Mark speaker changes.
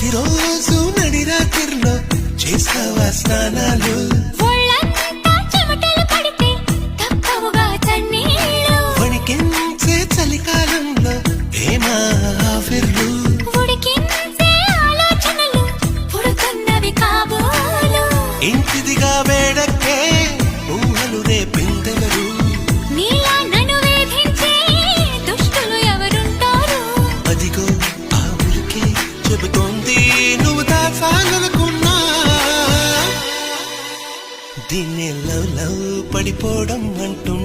Speaker 1: ప్రతిరోజు నడి రాత్రిలో చేస్తావా స్నానాలు వణికించే చలికాలంలో ఏమా ఆవిర్లు ఇంటిదిగా వేడక్కే ఊహలు రేపిందెవరు అదిగో ఆ ఉలికే చెబుతోంది నువ్వు దాచాలనుకున్నా దీన్ని లవ్ లవ్ పడిపోవడం అంటూ